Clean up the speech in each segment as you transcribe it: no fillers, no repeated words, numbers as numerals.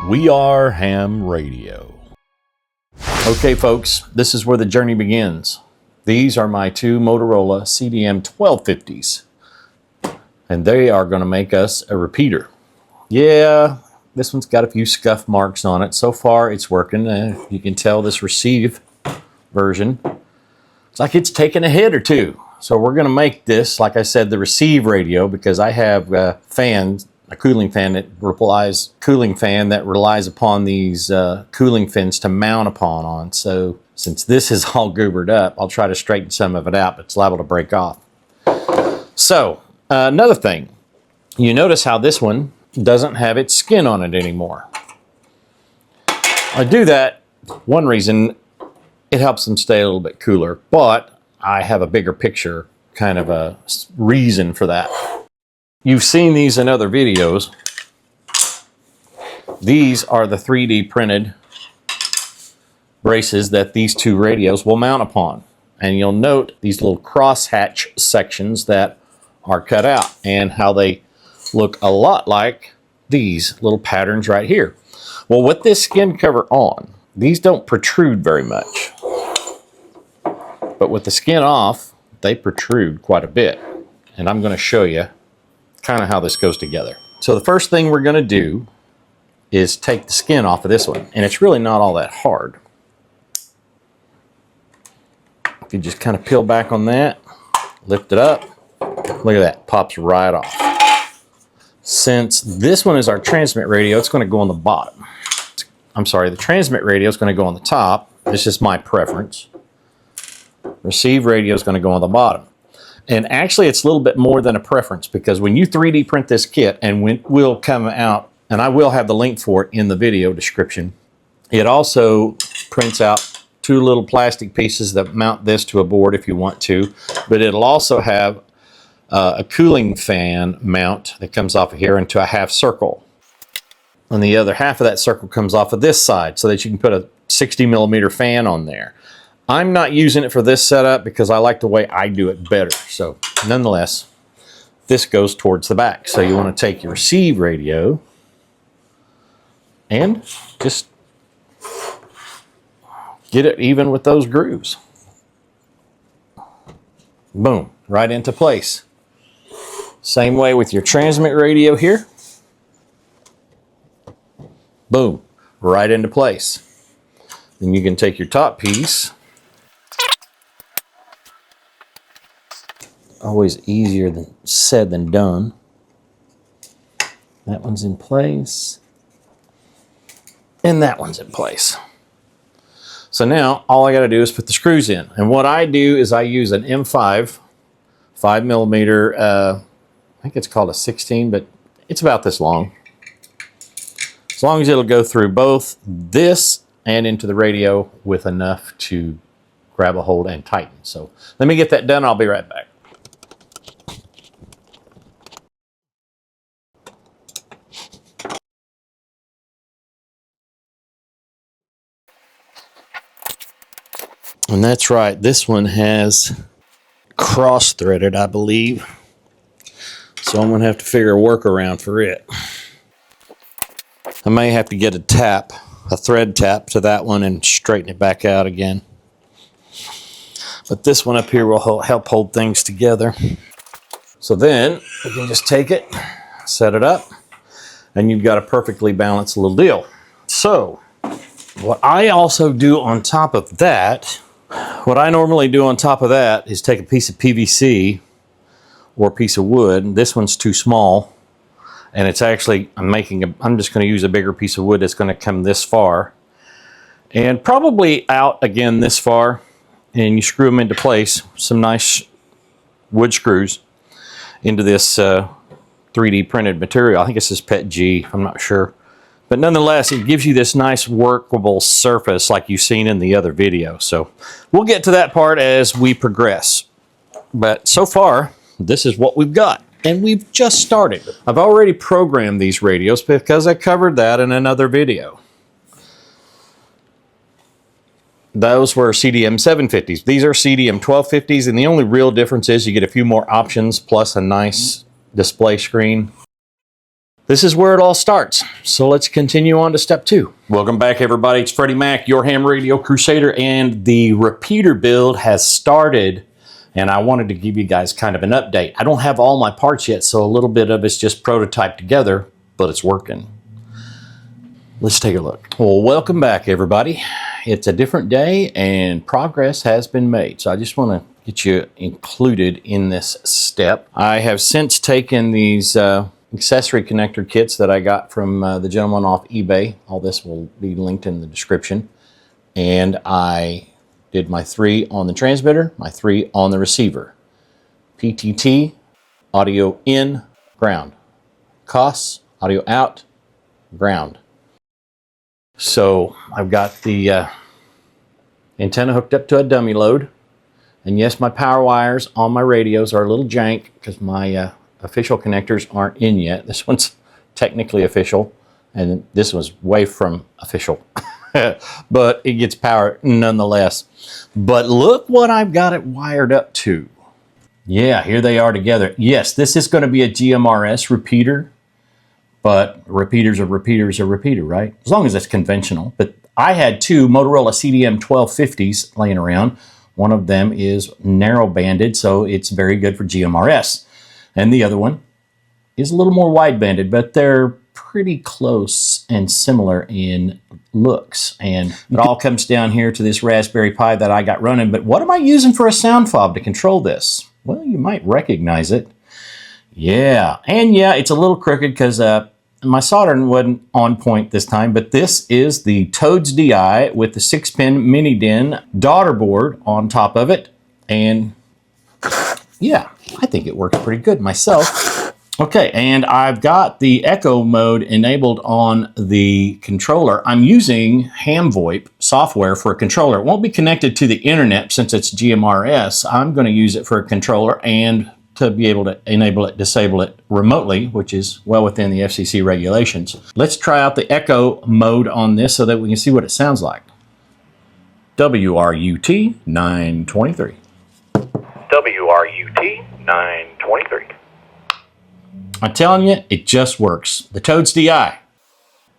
We are ham radio. Okay folks, this is where the journey begins. These are my two Motorola CDM 1250s. And they are going to make us a repeater. Yeah, this one's got a few scuff marks on it. So far it's working. You can tell this receive version, it's like it's taken a hit or two. So we're going to make this, like I said, the receive radio, because I have fans, a cooling fan that relies upon these cooling fins to mount upon. So since this is all goobered up, I'll try to straighten some of it out, but it's liable to break off. So another thing, you notice how this one doesn't have its skin on it anymore. I do that, one reason, it helps them stay a little bit cooler, but I have a bigger picture kind of a reason for that. You've seen these in other videos. These are the 3D printed braces that these two radios will mount upon. And you'll note these little crosshatch sections that are cut out and how they look a lot like these little patterns right here. Well, with this skin cover on, these don't protrude very much. But with the skin off, they protrude quite a bit. And I'm going to show you kind of how this goes together. So the first thing we're going to do is take the skin off of this one. And it's really not all that hard. If you just kind of peel back on that, lift it up, look at that, pops right off. Since this one is our transmit radio, it's going to go on the bottom. I'm sorry, the transmit radio is going to go on the top. It's just my preference. Receive radio is going to go on the bottom. And actually it's a little bit more than a preference, because when you 3D print this kit, and will come out, and I will have the link for it in the video description, it also prints out two little plastic pieces that mount this to a board if you want to, but it'll also have a cooling fan mount that comes off of here into a half circle. And the other half of that circle comes off of this side so that you can put a 60mm fan on there. I'm not using it for this setup because I like the way I do it better. So nonetheless, this goes towards the back. So you want to take your receive radio and just get it even with those grooves. Boom, right into place. Same way with your transmit radio here. Boom, right into place. Then you can take your top piece. Always easier said than done. That one's in place. And that one's in place. So now all I got to do is put the screws in. And what I do is I use an M5, 5mm, I think it's called a 16, but it's about this long. As long as it'll go through both this and into the radio with enough to grab a hold and tighten. So let me get that done. I'll be right back. And that's right, this one has cross-threaded, I believe. So I'm going to have to figure a workaround for it. I may have to get a thread tap to that one and straighten it back out again. But this one up here will help hold things together. So then you can just take it, set it up, and you've got a perfectly balanced little deal. So what I also do on top of that, what I normally do on top of that is take a piece of PVC or a piece of wood. This one's too small, and it's actually, I'm just going to use a bigger piece of wood that's going to come this far and probably out again this far, and you screw them into place, some nice wood screws into this 3D printed material. I think this is PET G, I'm not sure. But nonetheless, it gives you this nice workable surface like you've seen in the other video. So we'll get to that part as we progress. But so far, this is what we've got. And we've just started. I've already programmed these radios because I covered that in another video. Those were CDM 750s. These are CDM 1250s, and the only real difference is you get a few more options plus a nice display screen. This is where it all starts. So let's continue on to step 2. Welcome back, everybody. It's Freddie Mac, your ham radio Crusader, and the repeater build has started, and I wanted to give you guys kind of an update. I don't have all my parts yet, so a little bit of it's just prototyped together, but it's working. Let's take a look. Well, welcome back, everybody. It's a different day, and progress has been made. So I just want to get you included in this step. I have since taken these accessory connector kits that I got from the gentleman off eBay. All this will be linked in the description. And I did my 3 on the transmitter, my 3 on the receiver. PTT, audio in, ground. COS, audio out, ground. So I've got the antenna hooked up to a dummy load. And yes, my power wires on my radios are a little jank because my official connectors aren't in yet. This one's technically official, and this was way from official. But it gets power nonetheless. But look what I've got it wired up to. Yeah, here they are together. Yes, this is going to be a GMRS repeater, but repeaters are repeaters are repeater, right? As long as it's conventional. But I had 2 Motorola CDM 1250s laying around. One of them is narrow banded, so it's very good for GMRS. And the other one is a little more wide banded, but they're pretty close and similar in looks. And it all comes down here to this Raspberry Pi that I got running. But what am I using for a sound fob to control this? Well, you might recognize it. Yeah, and yeah, it's a little crooked because my soldering wasn't on point this time, but this is the T0ADS DI with the 6-pin mini DIN Daughterboard on top of it. And yeah, I think it works pretty good myself. Okay, and I've got the echo mode enabled on the controller. I'm using HamVoIP software for a controller. It won't be connected to the internet since it's GMRS. I'm going to use it for a controller and to be able to enable it, disable it remotely, which is well within the FCC regulations. Let's try out the echo mode on this so that we can see what it sounds like. WRUT 923. WRUT 923. I'm telling you, it just works. The T0ADS DI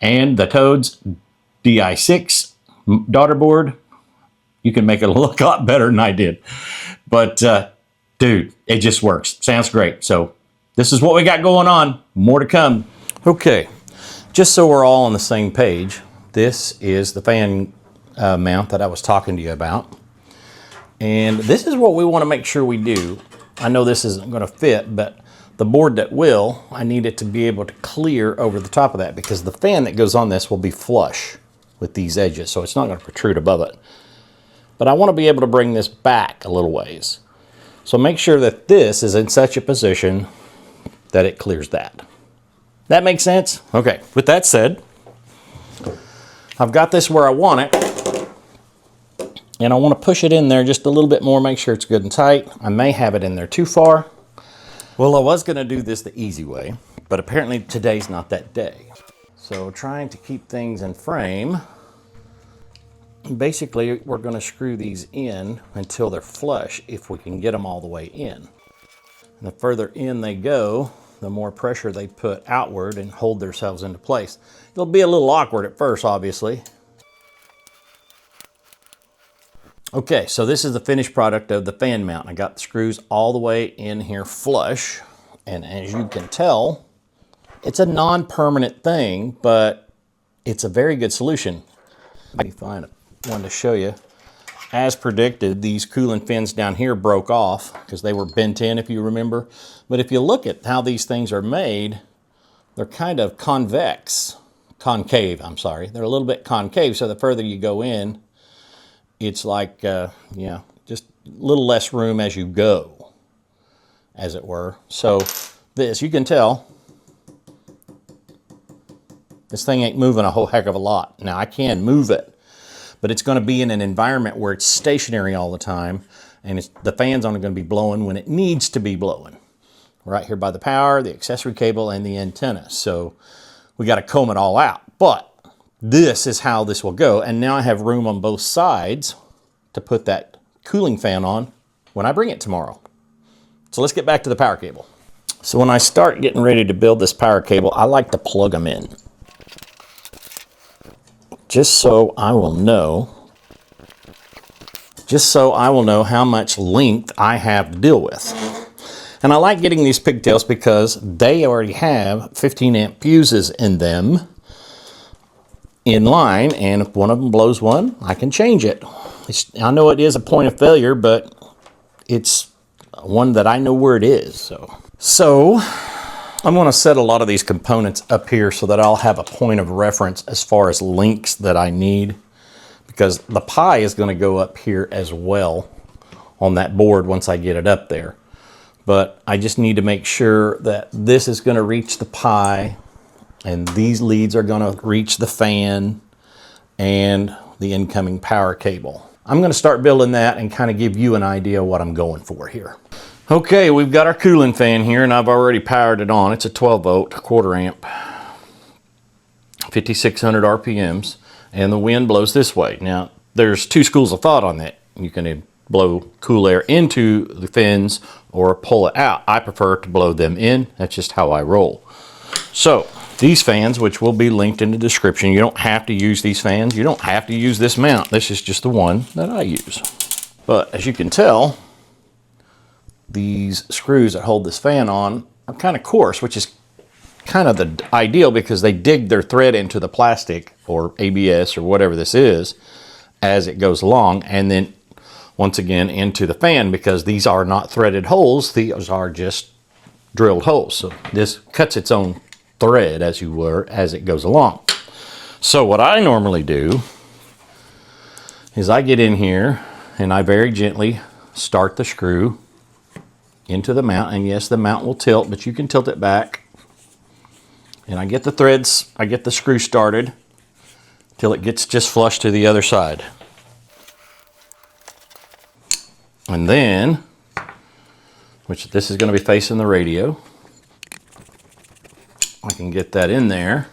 and the T0ADS DI-6 Daughterboard, you can make it look a lot better than I did. But dude, it just works. Sounds great. So this is what we got going on. More to come. Okay, just so we're all on the same page, this is the fan mount that I was talking to you about. And this is what we want to make sure we do. I know this isn't going to fit, but the board that will, I need it to be able to clear over the top of that because the fan that goes on this will be flush with these edges, so it's not going to protrude above it. But I want to be able to bring this back a little ways. So make sure that this is in such a position that it clears that. That makes sense? Okay, with that said, I've got this where I want it, and I want to push it in there just a little bit more, make sure it's good and tight. I may have it in there too far. Well, I was going to do this the easy way, but apparently today's not that day. So trying to keep things in frame, basically we're going to screw these in until they're flush if we can get them all the way in. And the further in they go, the more pressure they put outward and hold themselves into place. It'll be a little awkward at first, obviously. Okay, so this is the finished product of the fan mount. I got the screws all the way in here flush, and as you can tell, it's a non-permanent thing, but it's a very good solution. Let me find one to show you. As predicted, these cooling fins down here broke off because they were bent in, if you remember. But if you look at how these things are made, they're kind of concave, I'm sorry. They're a little bit concave, so the further you go in, it's like, yeah, just a little less room as you go, as it were. So this, you can tell, this thing ain't moving a whole heck of a lot. Now, I can move it, but it's going to be in an environment where it's stationary all the time, and the fan's only going to be blowing when it needs to be blowing. Right here by the power, the accessory cable, and the antenna. So we got to comb it all out. But this is how this will go, and now I have room on both sides to put that cooling fan on when I bring it tomorrow. So let's get back to the power cable. So when I start getting ready to build this power cable, I like to plug them in. Just so I will know how much length I have to deal with. And I like getting these pigtails because they already have 15 amp fuses in them in line, and if one of them blows one, I can change it. I know it is a point of failure, but it's one that I know where it is. So I'm going to set a lot of these components up here so that I'll have a point of reference as far as links that I need, because the pie is going to go up here as well on that board once I get it up there. But I just need to make sure that this is going to reach the pie, and these leads are going to reach the fan and the incoming power cable. I'm going to start building that and kind of give you an idea of what I'm going for here. Okay, we've got our cooling fan here, and I've already powered it on. It's a 12 volt, quarter amp, 5600 RPMs, and the wind blows this way. Now, there's two schools of thought on that. You can blow cool air into the fins or pull it out. I prefer to blow them in. That's just how I roll. So these fans, which will be linked in the description, you don't have to use these fans. You don't have to use this mount. This is just the one that I use. But as you can tell, these screws that hold this fan on are kind of coarse, which is kind of the ideal because they dig their thread into the plastic or ABS or whatever this is as it goes along, and then once again into the fan, because these are not threaded holes, these are just drilled holes. So this cuts its own thread, as you were, as it goes along. So what I normally do is I get in here and I very gently start the screw into the mount, and yes, the mount will tilt, but you can tilt it back. And I get the threads, I get the screw started till it gets just flush to the other side. And then, which this is going to be facing the radio, I can get that in there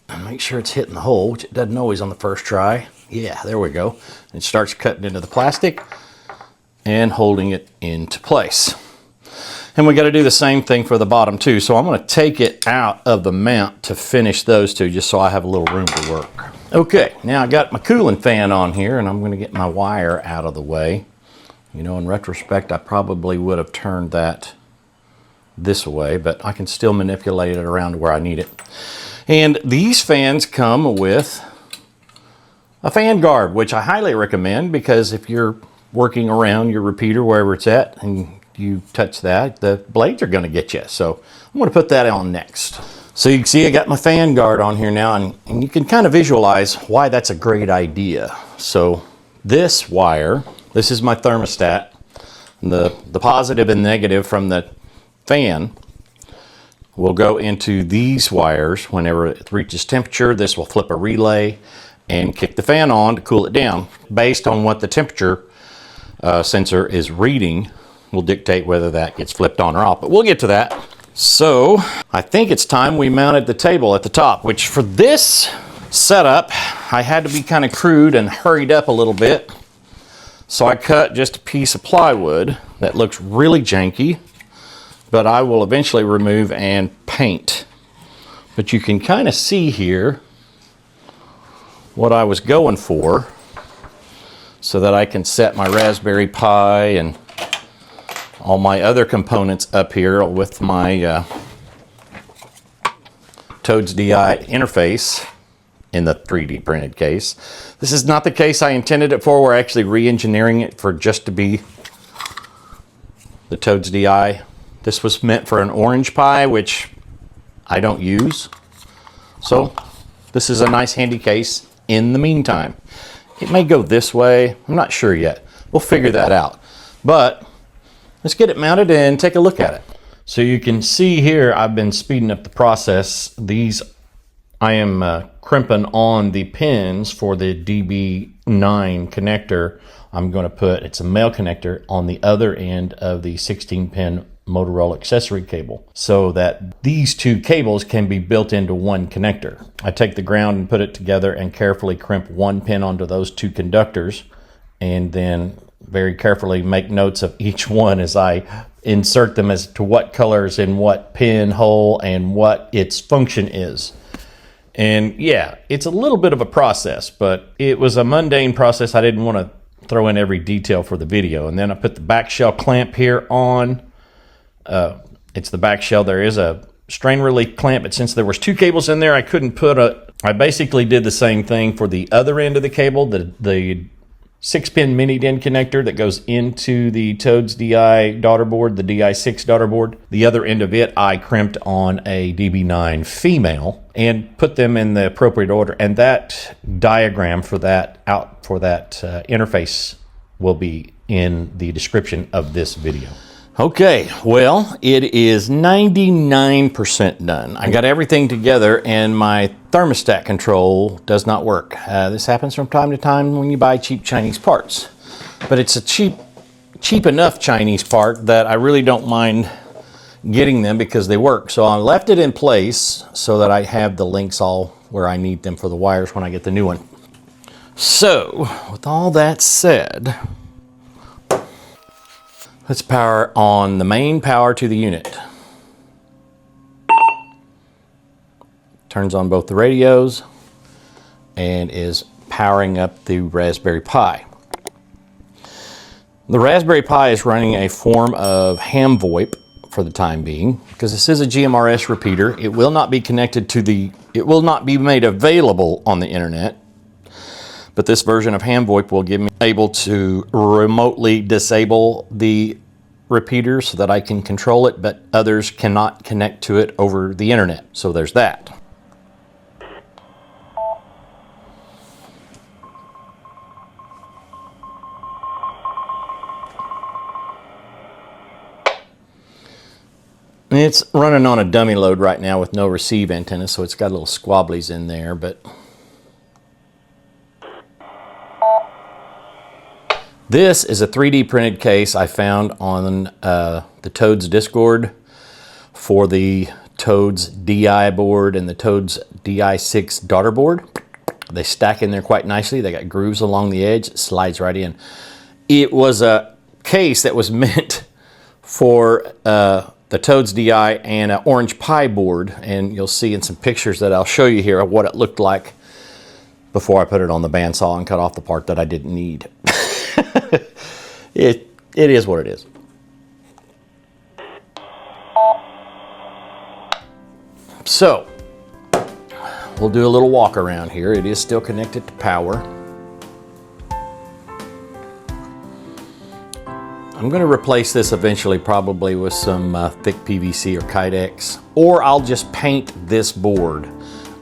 and make sure it's hitting the hole, which it doesn't always on the first try. Yeah, there we go. It starts cutting into the plastic and holding it into place. And we got to do the same thing for the bottom too. So I'm going to take it out of the mount to finish those two, just so I have a little room to work. Okay, now I got my cooling fan on here, and I'm going to get my wire out of the way. You know, in retrospect, I probably would have turned that this way, but I can still manipulate it around to where I need it. And these fans come with a fan guard, which I highly recommend, because if you're working around your repeater wherever it's at and you touch that, the blades are going to get you. So I'm going to put that on next. So you can see I got my fan guard on here now, and you can kind of visualize why that's a great idea. So this wire, this is my thermostat. The positive and negative from the fan will go into these wires. Whenever it reaches temperature, this will flip a relay and kick the fan on to cool it down. Based on what the temperature sensor is reading will dictate whether that gets flipped on or off, but we'll get to that. So I think it's time we mounted the table at the top, which for this setup, I had to be kind of crude and hurried up a little bit. So I cut just a piece of plywood that looks really janky, but I will eventually remove and paint. But you can kind of see here what I was going for, so that I can set my Raspberry Pi and all my other components up here with my T0ADS DI interface in the 3D printed case. This is not the case I intended it for. We're actually re-engineering it for just to be the T0ADS DI. This was meant for an orange Pi, which I don't use. So this is a nice handy case in the meantime. It may go this way. I'm not sure yet. We'll figure that out. But let's get it mounted and take a look at it. So you can see here, I've been speeding up the process. These, I am crimping on the pins for the DB9 connector. I'm going to put, it's a male connector, on the other end of the 16-pin Motorola accessory cable, so that these two cables can be built into one connector. I take the ground and put it together and carefully crimp one pin onto those two conductors, and then very carefully make notes of each one as I insert them as to what colors and what pin hole and what its function is. And yeah, it's a little bit of a process, but it was a mundane process. I didn't want to throw in every detail for the video. And then I put the back shell clamp here on. It's the back shell. There is a strain relief clamp, but since there was 2 cables in there, I couldn't put I basically did the same thing for the other end of the cable, the 6-pin mini DIN connector that goes into the T0ADS DI Daughterboard, the DI-6 Daughterboard. The other end of it, I crimped on a DB9 female and put them in the appropriate order. And that diagram for that interface will be in the description of this video. Okay, well, it is 99% done. I got everything together and my thermostat control does not work. This happens from time to time when you buy cheap Chinese parts. But it's a cheap enough Chinese part that I really don't mind getting them because they work. So I left it in place so that I have the links all where I need them for the wires when I get the new one. So, with all that said, let's power on the main power to the unit. Turns on both the radios and is powering up the Raspberry Pi. The Raspberry Pi is running a form of ham VoIP for the time being because this is a GMRS repeater. It will not be connected to it will not be made available on the internet. But this version of ham VoIP will give me able to remotely disable the repeater so that I can control it, but others cannot connect to it over the internet. So there's that. It's running on a dummy load right now with no receive antenna, so it's got little squabblies in there, but this is a 3D printed case I found on the T0ADS Discord for the T0ADS DI board and the T0ADS DI-6 Daughterboard. They stack in there quite nicely. They got grooves along the edge. It slides right in. It was a case that was meant for the T0ADS DI and an Orange Pi board, and you'll see in some pictures that I'll show you here of what it looked like before I put it on the bandsaw and cut off the part that I didn't need. It is what it is. So, we'll do a little walk around here. It is still connected to power. I'm going to replace this eventually probably with some thick PVC or Kydex, or I'll just paint this board.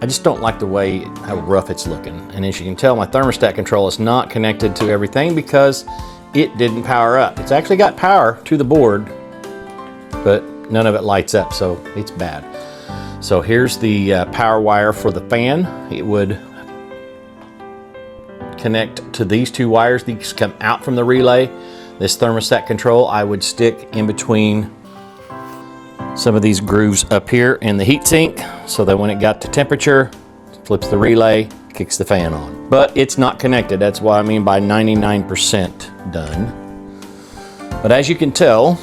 I just don't like the way how rough it's looking. And as you can tell, my thermostat control is not connected to everything because it didn't power up. It's actually got power to the board, but none of it lights up, so it's bad. So here's the power wire for the fan. It would connect to these 2 wires. These come out from the relay. This thermostat control I would stick in between some of these grooves up here in the heatsink so that when it got to temperature, flips the relay, kicks the fan on. But it's not connected. That's what I mean by 99% done. But as you can tell,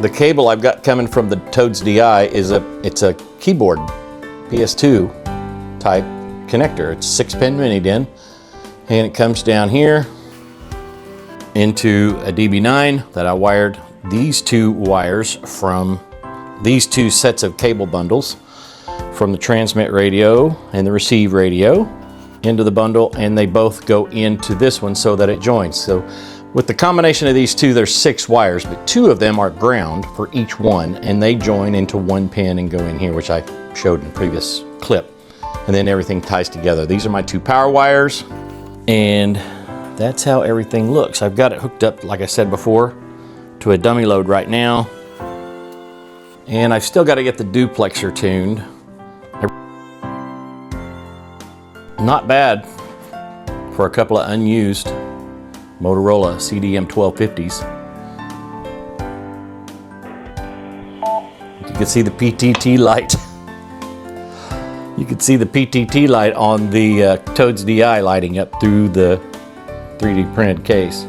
the cable I've got coming from the T0ADS DI is it's a keyboard PS2 type connector. It's 6-pin mini DIN, and it comes down here into a DB9 that I wired these 2 wires from these 2 sets of cable bundles from the transmit radio and the receive radio into the bundle, and they both go into this one so that it joins. So with the combination of these 2, there's 6 wires, but 2 of them are ground for each one, and they join into 1 pin and go in here, which I showed in the previous clip. And then everything ties together. These are my 2 power wires, and that's how everything looks. I've got it hooked up, like I said before, to a dummy load right now. And I've still got to get the duplexer tuned. Not bad for a couple of unused Motorola CDM 1250s. You can see the PTT light. You can see the PTT light on the T0ADS DI lighting up through the 3D printed case.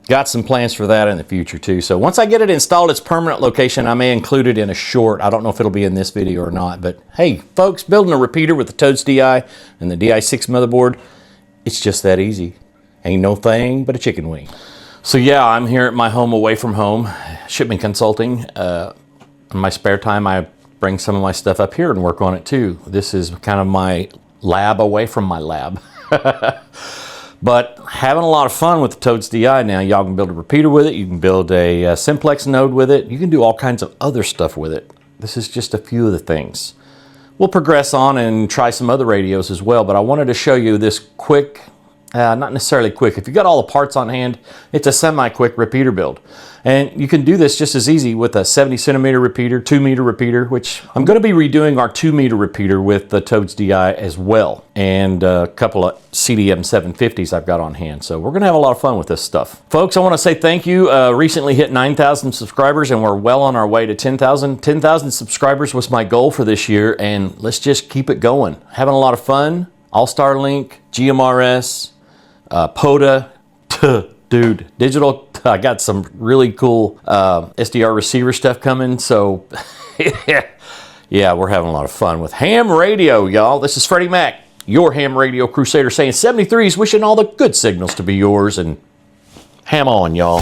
Got some plans for that in the future too. So once I get it installed, its permanent location, I may include it in a short. I don't know if it'll be in this video or not, but hey, folks, building a repeater with the T0ADS DI and the DI-6 motherboard, it's just that easy. Ain't no thing but a chicken wing. So yeah, I'm here at my home away from home, shipment consulting. In my spare time, I bring some of my stuff up here and work on it too. This is kind of my lab away from my lab. But having a lot of fun with the T0ADS DI now. Y'all can build a repeater with it. You can build a simplex node with it. You can do all kinds of other stuff with it. This is just a few of the things. We'll progress on and try some other radios as well, but I wanted to show you this quick, not necessarily quick. If you got all the parts on hand, it's a semi-quick repeater build. And you can do this just as easy with a 70 centimeter repeater, 2 meter repeater, which I'm going to be redoing our 2 meter repeater with the T0ADS DI as well. And a couple of CDM 750s I've got on hand. So we're going to have a lot of fun with this stuff. Folks, I want to say thank you. Recently hit 9,000 subscribers and we're well on our way to 10,000. 10,000 subscribers was my goal for this year, and let's just keep it going. Having a lot of fun. All-Star Link, GMRS, POTA, dude, digital. I got some really cool SDR receiver stuff coming, so yeah, we're having a lot of fun with ham radio, y'all. This is Freddie Mac, your ham radio crusader, saying 73's wishing all the good signals to be yours, and ham on, y'all.